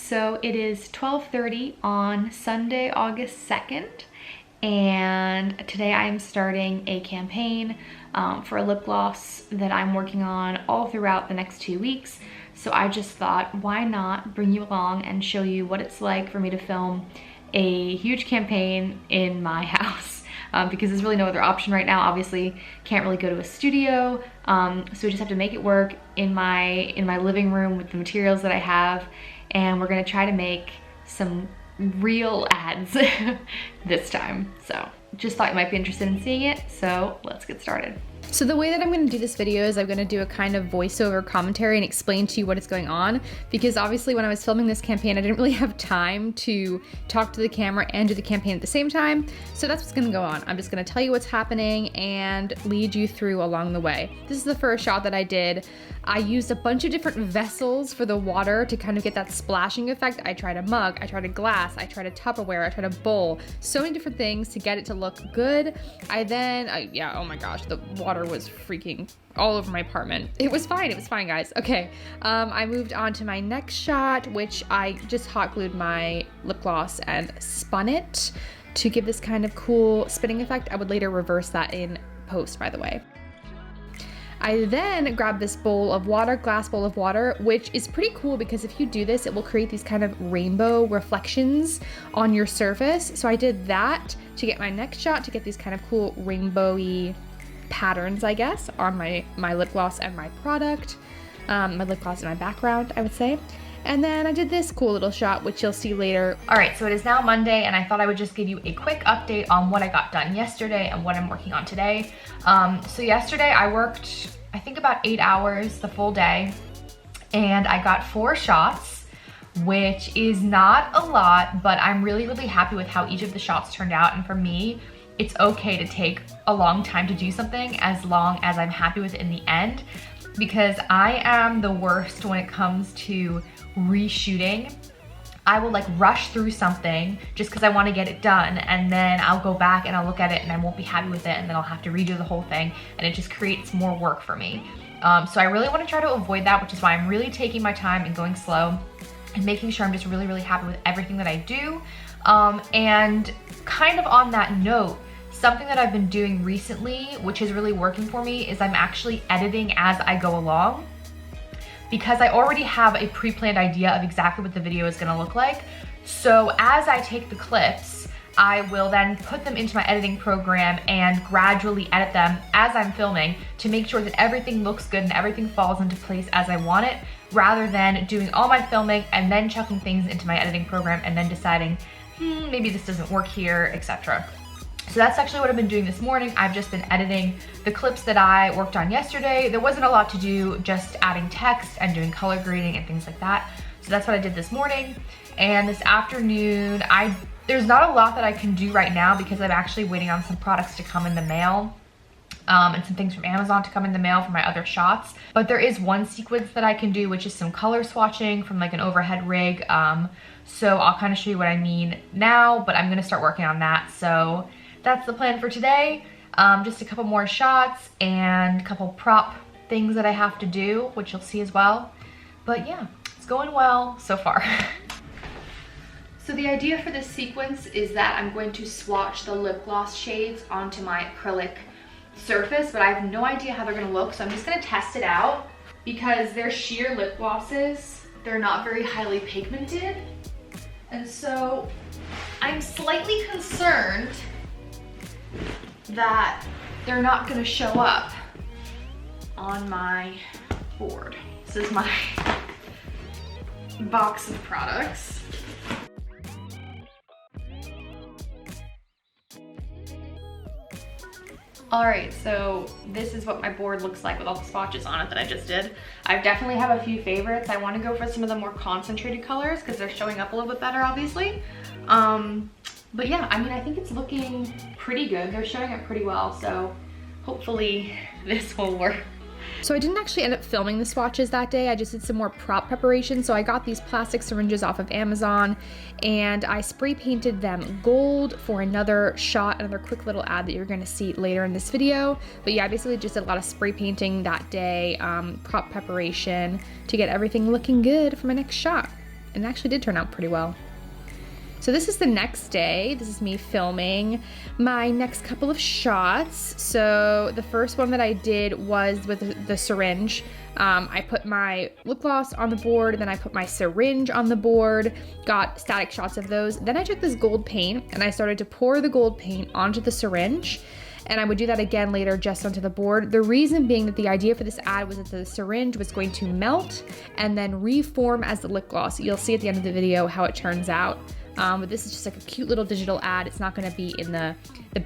So it is 12:30 on Sunday, August 2nd, and today I am starting a campaign for a lip gloss that I'm working on all throughout the next 2 weeks. So I just thought, why not bring you along and show you what it's like for me to film a huge campaign in my house. Because there's really no other option right now. Obviously, can't really go to a studio, so we just have to make it work in my living room with the materials that I have, and we're gonna try to make some real ads this time. So just thought you might be interested in seeing it, so let's get started. So the way that I'm going to do this video is I'm going to do a kind of voiceover commentary and explain to you what is going on, because obviously when I was filming this campaign I didn't really have time to talk to the camera and do the campaign at the same time. So that's what's going to go on. I'm just going to tell you what's happening and lead you through along the way. This is the first shot that I did. I used a bunch of different vessels for the water to kind of get that splashing effect. I tried a mug, I tried a glass, I tried a Tupperware, I tried a bowl, so many different things to get it to look good. Yeah, oh my gosh, the water was freaking all over my apartment. It was fine, guys. Okay, I moved on to my next shot, which I just hot glued my lip gloss and spun it to give this kind of cool spinning effect. I would later reverse that in post, by the way. I then grabbed this bowl of water, glass bowl of water, which is pretty cool because if you do this, it will create these kind of rainbow reflections on your surface. So I did that to get my next shot, to get these kind of cool rainbowy patterns, I guess, on my lip gloss and my product. My lip gloss and my background, I would say. And then I did this cool little shot, which you'll see later. All right, so it is now Monday, and I thought I would just give you a quick update on what I got done yesterday and what I'm working on today. So yesterday I worked, I think about 8 hours the full day, and I got 4 shots, which is not a lot, but I'm really, really happy with how each of the shots turned out. And for me, it's okay to take a long time to do something as long as I'm happy with it in the end, because I am the worst when it comes to reshooting. I will like rush through something just because I want to get it done, and then I'll go back and I'll look at it and I won't be happy with it, and then I'll have to redo the whole thing, and it just creates more work for me. So I really want to try to avoid that, which is why I'm really taking my time and going slow and making sure I'm just really, really happy with everything that I do. And kind of on that note, something that I've been doing recently, which is really working for me, is I'm actually editing as I go along, because I already have a pre-planned idea of exactly what the video is gonna look like. So as I take the clips, I will then put them into my editing program and gradually edit them as I'm filming to make sure that everything looks good and everything falls into place as I want it, rather than doing all my filming and then chucking things into my editing program and then deciding, maybe this doesn't work here, etc. So that's actually what I've been doing this morning. I've just been editing the clips that I worked on yesterday. There wasn't a lot to do, just adding text and doing color grading and things like that. So that's what I did this morning. And this afternoon, there's not a lot that I can do right now because I'm actually waiting on some products to come in the mail. And some things from Amazon to come in the mail for my other shots. But there is one sequence that I can do, which is some color swatching from like an overhead rig. So I'll kind of show you what I mean now, but I'm gonna start working on that. So that's the plan for today. Just a couple more shots and a couple prop things that I have to do, which you'll see as well. But yeah, it's going well so far. So the idea for this sequence is that I'm going to swatch the lip gloss shades onto my acrylic surface, but I have no idea how they're gonna look, so I'm just gonna test it out because they're sheer lip glosses. They're not very highly pigmented, and so I'm slightly concerned that they're not gonna show up on my board. This is my box of products. All right, so this is what my board looks like with all the swatches on it that I just did. I definitely have a few favorites. I want to go for some of the more concentrated colors because they're showing up a little bit better, obviously. But yeah, I mean, I think it's looking pretty good. They're showing up pretty well, so hopefully this will work. So I didn't actually end up filming the swatches that day. I just did some more prop preparation. So I got these plastic syringes off of Amazon and I spray painted them gold for another shot, another quick little ad that you're gonna see later in this video. But yeah, I basically just did a lot of spray painting that day, prop preparation to get everything looking good for my next shot. and it actually did turn out pretty well. So this is the next day. This is me filming my next couple of shots. So the first one that I did was with the syringe. I put my lip gloss on the board, then I put my syringe on the board, got static shots of those. Then I took this gold paint and I started to pour the gold paint onto the syringe. And I would do that again later just onto the board. The reason being that the idea for this ad was that the syringe was going to melt and then reform as the lip gloss. You'll see at the end of the video how it turns out. But this is just like a cute little digital ad. It's not gonna be in the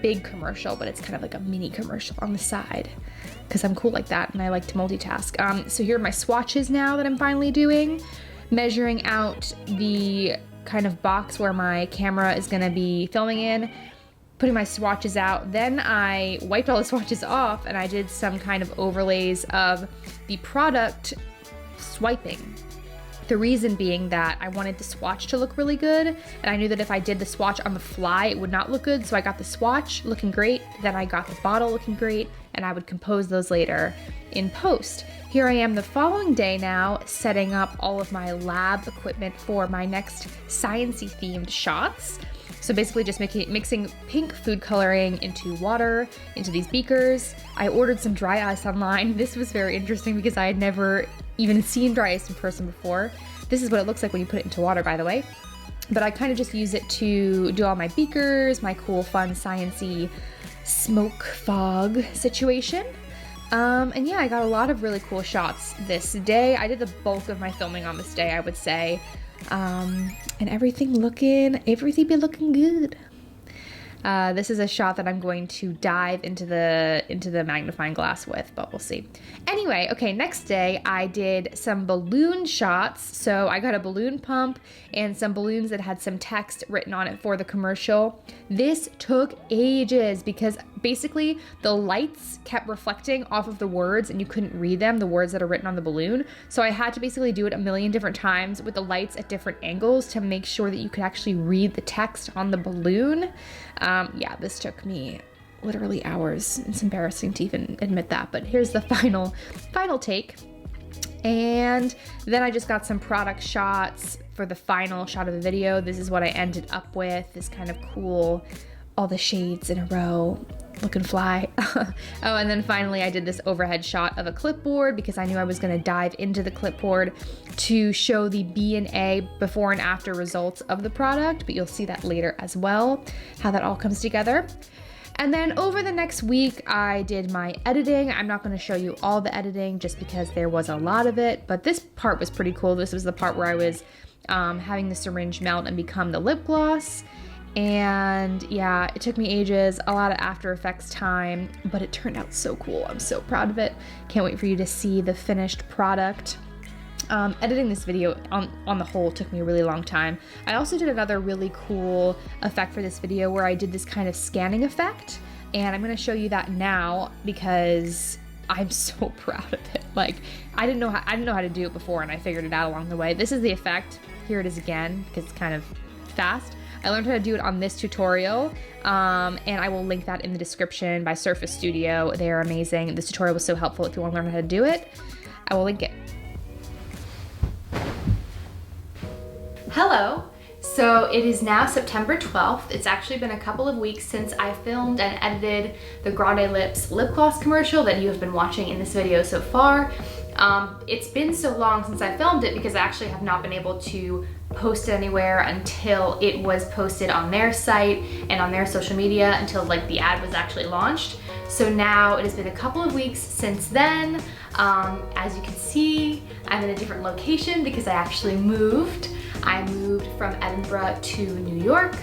big commercial, but it's kind of like a mini commercial on the side because I'm cool like that and I like to multitask. So here are my swatches now that I'm finally doing, measuring out the kind of box where my camera is gonna be filming in, putting my swatches out. Then I wiped all the swatches off and I did some kind of overlays of the product swiping. The reason being that I wanted the swatch to look really good, and I knew that if I did the swatch on the fly, it would not look good, so I got the swatch looking great, then I got the bottle looking great, and I would compose those later in post. Here I am the following day now, setting up all of my lab equipment for my next sciencey themed shots. So basically just mixing pink food coloring into water, into these beakers. I ordered some dry ice online. This was very interesting because I had never even seen dry ice in person before. This is what it looks like when you put it into water, by the way. But I kind of just use it to do all my beakers, my cool, fun, sciencey smoke fog situation. And yeah, I got a lot of really cool shots this day. I did the bulk of my filming on this day, I would say. And everything be looking good. This is a shot that I'm going to dive into the magnifying glass with, but we'll see. Anyway, okay, next day I did some balloon shots. So I got a balloon pump and some balloons that had some text written on it for the commercial. This took ages because basically the lights kept reflecting off of the words and you couldn't read them, the words that are written on the balloon. So I had to basically do it a million different times with the lights at different angles to make sure that you could actually read the text on the balloon. Yeah, this took me literally hours. It's embarrassing to even admit that, but here's the final take. And then I just got some product shots for the final shot of the video. This is what I ended up with, this kind of cool, all the shades in a row, looking fly. Oh, and then finally I did this overhead shot of a clipboard because I knew I was gonna dive into the clipboard to show the B&A before and after results of the product, but you'll see that later as well, how that all comes together. And then over the next week, I did my editing. I'm not gonna show you all the editing just because there was a lot of it, but this part was pretty cool. This was the part where I was having the syringe melt and become the lip gloss. And yeah, it took me ages, a lot of After Effects time, but it turned out so cool. I'm so proud of it. Can't wait for you to see the finished product. Editing this video on the whole took me a really long time. I also did another really cool effect for this video where I did this kind of scanning effect, and I'm gonna show you that now because I'm so proud of it. Like, I didn't know how to do it before, and I figured it out along the way. This is the effect. Here it is again because it's kind of fast. I learned how to do it on this tutorial, and I will link that in the description by Surface Studio. They are amazing. This tutorial was so helpful if you want to learn how to do it. I will link it. Hello. So it is now September 12th. It's actually been a couple of weeks since I filmed and edited the Grande Lips lip gloss commercial that you have been watching in this video so far. It's been so long since I filmed it because I actually have not been able to post it anywhere until it was posted on their site and on their social media until like the ad was actually launched. So now it has been a couple of weeks since then. As you can see, I'm in a different location because I actually moved. I moved from Edinburgh to New York.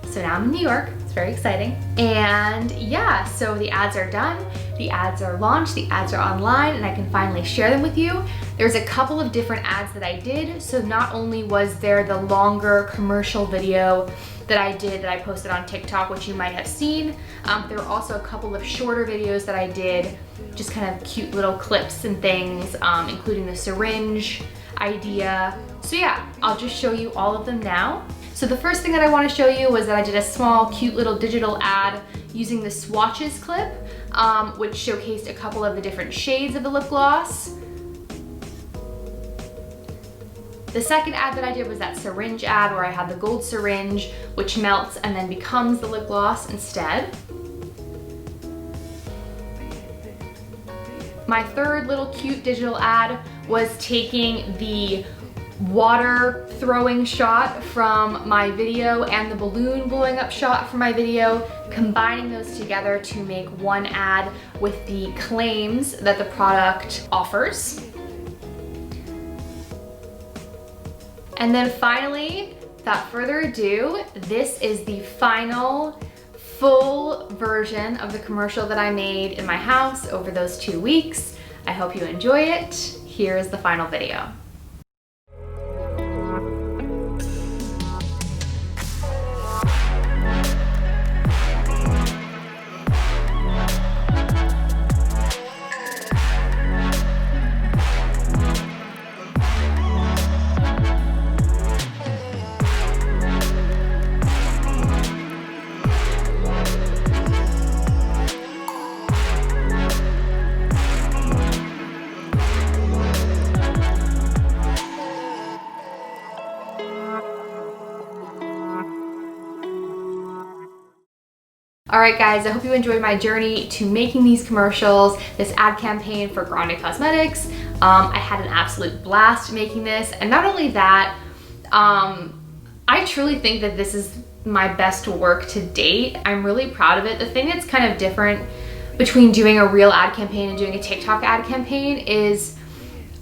So now I'm in New York. It's very exciting. And yeah, so the ads are done. The ads are launched, the ads are online, and I can finally share them with you. There's a couple of different ads that I did. So not only was there the longer commercial video that I did that I posted on TikTok, which you might have seen, there were also a couple of shorter videos that I did, just kind of cute little clips and things, including the syringe idea. So yeah, I'll just show you all of them now. So the first thing that I want to show you was that I did a small, cute little digital ad using the swatches clip, which showcased a couple of the different shades of the lip gloss. The second ad that I did was that syringe ad where I had the gold syringe, which melts and then becomes the lip gloss instead. My third little cute digital ad was taking the water throwing shot from my video and the balloon blowing up shot from my video, combining those together to make one ad with the claims that the product offers. And then finally, without further ado, this is the final full version of the commercial that I made in my house over those 2 weeks. I hope you enjoy it. Here is the final video. All right guys, I hope you enjoyed my journey to making these commercials, this ad campaign for Grande Cosmetics. I had an absolute blast making this, and not only that, I truly think that this is my best work to date. I'm really proud of it. The thing that's kind of different between doing a real ad campaign and doing a TikTok ad campaign is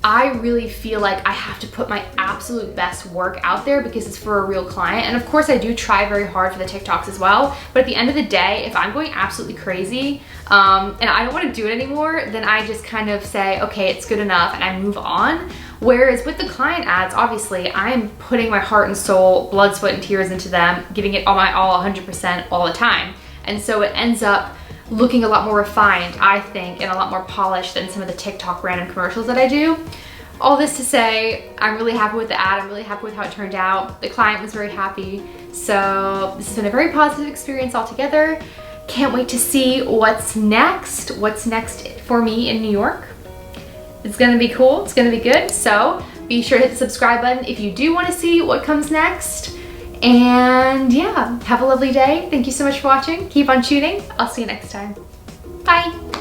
I really feel like I have to put my absolute best work out there because it's for a real client. And of course I do try very hard for the TikToks as well. But at the end of the day, if I'm going absolutely crazy and I don't want to do it anymore, then I just kind of say, okay, it's good enough, and I move on. Whereas with the client ads, obviously I'm putting my heart and soul, blood, sweat, and tears into them, giving it all my all 100% all the time. And so it ends up looking a lot more refined, I think, and a lot more polished than some of the TikTok random commercials that I do. All this to say, I'm really happy with the ad. I'm really happy with how it turned out. The client was very happy. So this has been a very positive experience altogether. Can't wait to see what's next for me in New York. It's gonna be cool, it's gonna be good. So be sure to hit the subscribe button if you do wanna see what comes next. And yeah, have a lovely day. Thank you so much for watching. Keep on shooting. I'll see you next time. Bye.